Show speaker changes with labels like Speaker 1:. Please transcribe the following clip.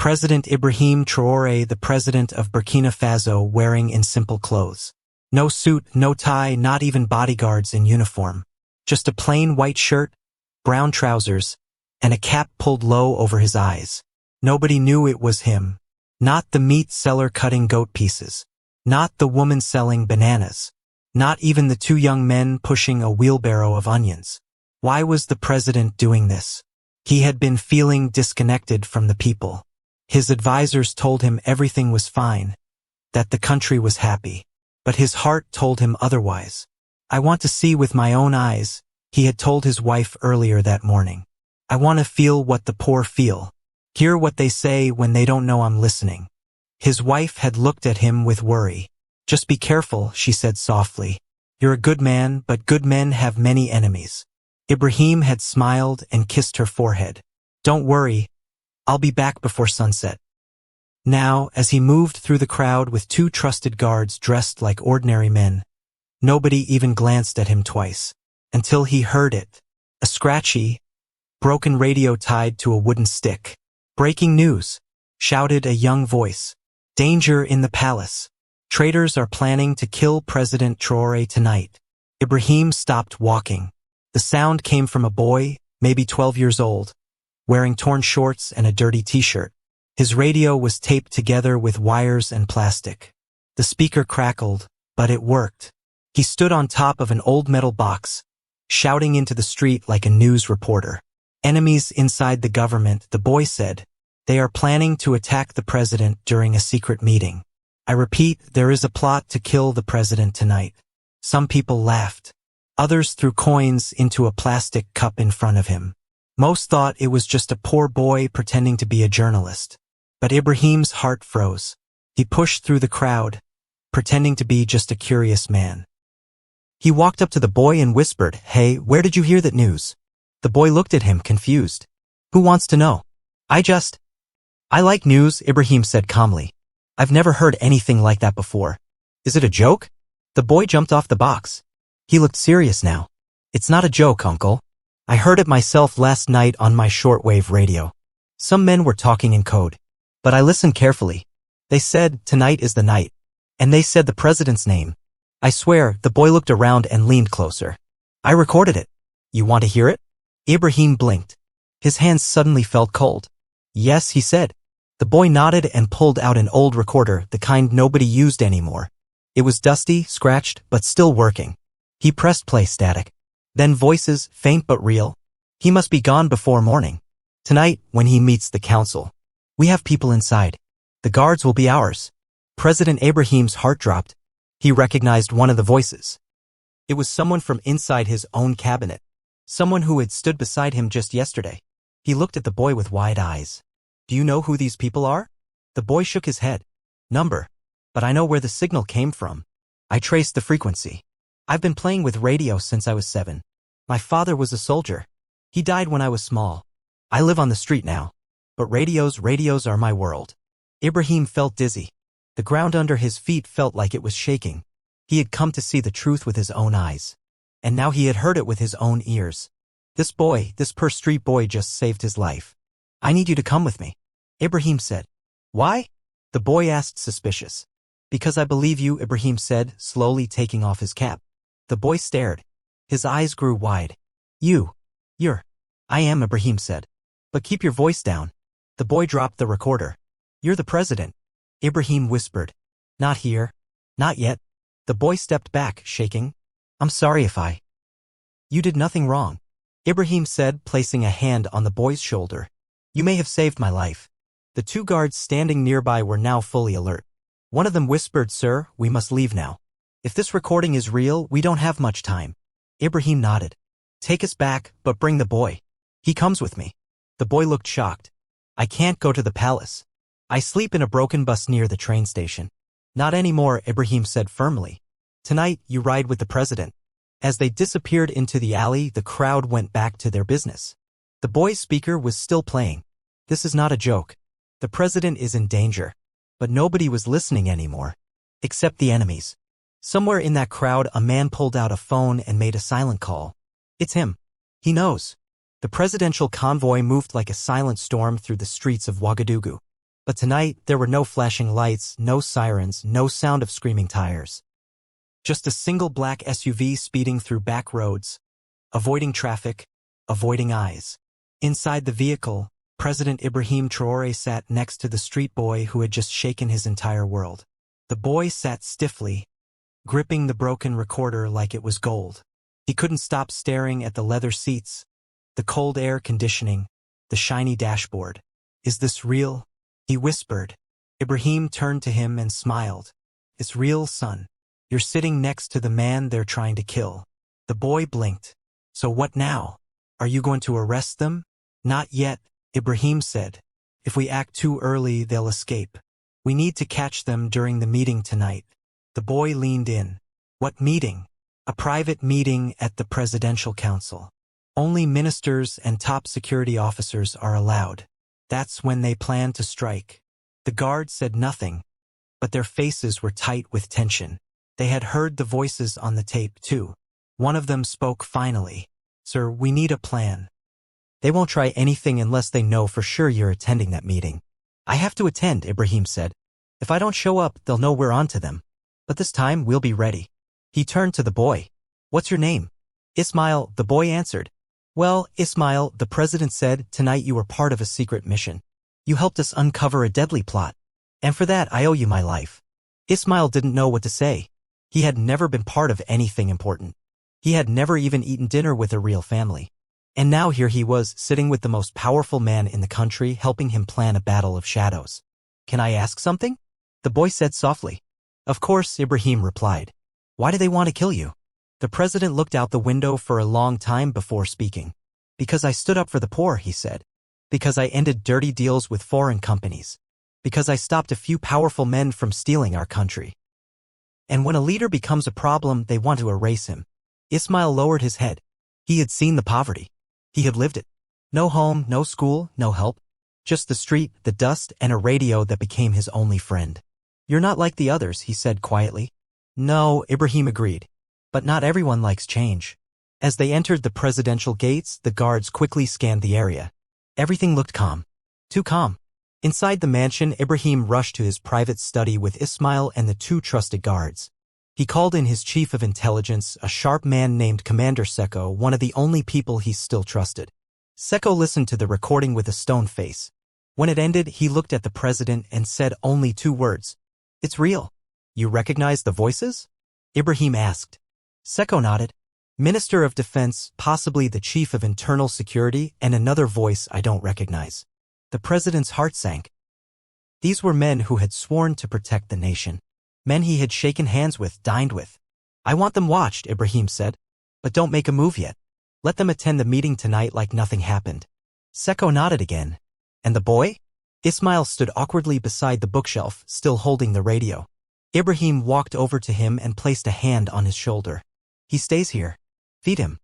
Speaker 1: President Ibrahim Traoré, the president of Burkina Faso, wearing in simple clothes. No suit, no tie, not even bodyguards in uniform. Just a plain white shirt, brown trousers, and a cap pulled low over his eyes. Nobody knew it was him. Not the meat seller cutting goat pieces. Not the woman selling bananas. Not even the two young men pushing a wheelbarrow of onions. Why was the president doing this? He had been feeling disconnected from the people. His advisors told him everything was fine, that the country was happy. But his heart told him otherwise. I want to see with my own eyes, he had told his wife earlier that morning. I want to feel what the poor feel. Hear what they say when they don't know I'm listening. His wife had looked at him with worry. Just be careful, she said softly. You're a good man, but good men have many enemies. Ibrahim had smiled and kissed her forehead. Don't worry, I'll be back before sunset. Now, as he moved through the crowd with two trusted guards dressed like ordinary men, nobody even glanced at him twice, until he heard it. A scratchy, broken radio tied to a wooden stick. Breaking news, shouted a young voice. Danger in the palace. Traitors are planning to kill President Traoré tonight. Ibrahim stopped walking. The sound came from a boy, maybe 12 years old, wearing torn shorts and a dirty t-shirt. His radio was taped together with wires and plastic. The speaker crackled, but it worked. He stood on top of an old metal box, shouting into the street like a news reporter. Enemies inside the government, the boy said. They are planning to attack the president during a secret meeting. I repeat, there is a plot to kill the president tonight. Some people laughed. Others threw coins into a plastic cup in front of him. Most thought it was just a poor boy pretending to be a journalist. But Ibrahim's heart froze. He pushed through the crowd, pretending to be just a curious man. He walked up to the boy and whispered, Hey, where did you hear that news? The boy looked at him, confused. Who wants to know? I like news, Ibrahim said calmly. I've never heard anything like that before. Is it a joke? The boy jumped off the box. He looked serious now. It's not a joke, uncle. I heard it myself last night on my shortwave radio. Some men were talking in code. But I listened carefully. They said, tonight is the night. And they said the president's name. I swear, the boy looked around and leaned closer. I recorded it. You want to hear it? Ibrahim blinked. His hands suddenly felt cold. Yes, he said. The boy nodded and pulled out an old recorder, the kind nobody used anymore. It was dusty, scratched, but still working. He pressed play. Static. Then voices, faint but real. He must be gone before morning. Tonight, when he meets the council. We have people inside. The guards will be ours. President Ibrahim's heart dropped. He recognized one of the voices. It was someone from inside his own cabinet. Someone who had stood beside him just yesterday. He looked at the boy with wide eyes. Do you know who these people are? The boy shook his head. Number. But I know where the signal came from. I traced the frequency. I've been playing with radio since I was 7. My father was a soldier. He died when I was small. I live on the street now. But radios are my world. Ibrahim felt dizzy. The ground under his feet felt like it was shaking. He had come to see the truth with his own eyes. And now he had heard it with his own ears. This poor street boy just saved his life. I need you to come with me. Ibrahim said. Why? The boy asked, suspicious. Because I believe you, Ibrahim said, slowly taking off his cap. The boy stared. His eyes grew wide. I am, Ibrahim said. But keep your voice down. The boy dropped the recorder. You're the president. Ibrahim whispered. Not here. Not yet. The boy stepped back, shaking. I'm sorry if You did nothing wrong. Ibrahim said, placing a hand on the boy's shoulder. You may have saved my life. The two guards standing nearby were now fully alert. One of them whispered, Sir, we must leave now. If this recording is real, we don't have much time. Ibrahim nodded. Take us back, but bring the boy. He comes with me. The boy looked shocked. I can't go to the palace. I sleep in a broken bus near the train station. Not anymore, Ibrahim said firmly. Tonight, you ride with the president. As they disappeared into the alley, the crowd went back to their business. The boy's speaker was still playing. This is not a joke. The president is in danger. But nobody was listening anymore. Except the enemies. Somewhere in that crowd, a man pulled out a phone and made a silent call. It's him. He knows. The presidential convoy moved like a silent storm through the streets of Ouagadougou. But tonight, there were no flashing lights, no sirens, no sound of screaming tires. Just a single black SUV speeding through back roads, avoiding traffic, avoiding eyes. Inside the vehicle, President Ibrahim Traoré sat next to the street boy who had just shaken his entire world. The boy sat stiffly, gripping the broken recorder like it was gold. He couldn't stop staring at the leather seats, the cold air conditioning, the shiny dashboard. "Is this real?" he whispered. Ibrahim turned to him and smiled. "It's real, son. You're sitting next to the man they're trying to kill." The boy blinked. "So what now? Are you going to arrest them?" "Not yet," Ibrahim said. "If we act too early, they'll escape. We need to catch them during the meeting tonight." The boy leaned in. "What meeting?" "A private meeting at the Presidential Council. Only ministers and top security officers are allowed. That's when they plan to strike." The guards said nothing, but their faces were tight with tension. They had heard the voices on the tape, too. One of them spoke finally. "Sir, we need a plan." "They won't try anything unless they know for sure you're attending that meeting." "I have to attend," Ibrahim said. "If I don't show up, they'll know we're on to them. But this time, we'll be ready." He turned to the boy. "What's your name?" "Ismail," the boy answered. "Well, Ismail," the president said, "tonight you were part of a secret mission. You helped us uncover a deadly plot. And for that, I owe you my life." Ismail didn't know what to say. He had never been part of anything important. He had never even eaten dinner with a real family. And now here he was, sitting with the most powerful man in the country, helping him plan a battle of shadows. "Can I ask something?" the boy said softly. "Of course," Ibrahim replied. "Why do they want to kill you?" The president looked out the window for a long time before speaking. "Because I stood up for the poor," he said. "Because I ended dirty deals with foreign companies. Because I stopped a few powerful men from stealing our country. And when a leader becomes a problem, they want to erase him." Ismail lowered his head. He had seen the poverty. He had lived it. No home, no school, no help. Just the street, the dust, and a radio that became his only friend. "You're not like the others," he said quietly. "No," Ibrahim agreed. "But not everyone likes change." As they entered the presidential gates, the guards quickly scanned the area. Everything looked calm. Too calm. Inside the mansion, Ibrahim rushed to his private study with Ismail and the two trusted guards. He called in his chief of intelligence, a sharp man named Commander Seko, one of the only people he still trusted. Seko listened to the recording with a stone face. When it ended, he looked at the president and said only 2 words. "It's real." "You recognize the voices?" Ibrahim asked. Seko nodded. "Minister of Defense, possibly the Chief of Internal Security, and another voice I don't recognize." The president's heart sank. These were men who had sworn to protect the nation. Men he had shaken hands with, dined with. "I want them watched," Ibrahim said. "But don't make a move yet. Let them attend the meeting tonight like nothing happened." Seko nodded again. "And the boy?" Ismail stood awkwardly beside the bookshelf, still holding the radio. Ibrahim walked over to him and placed a hand on his shoulder. "He stays here. Feed him."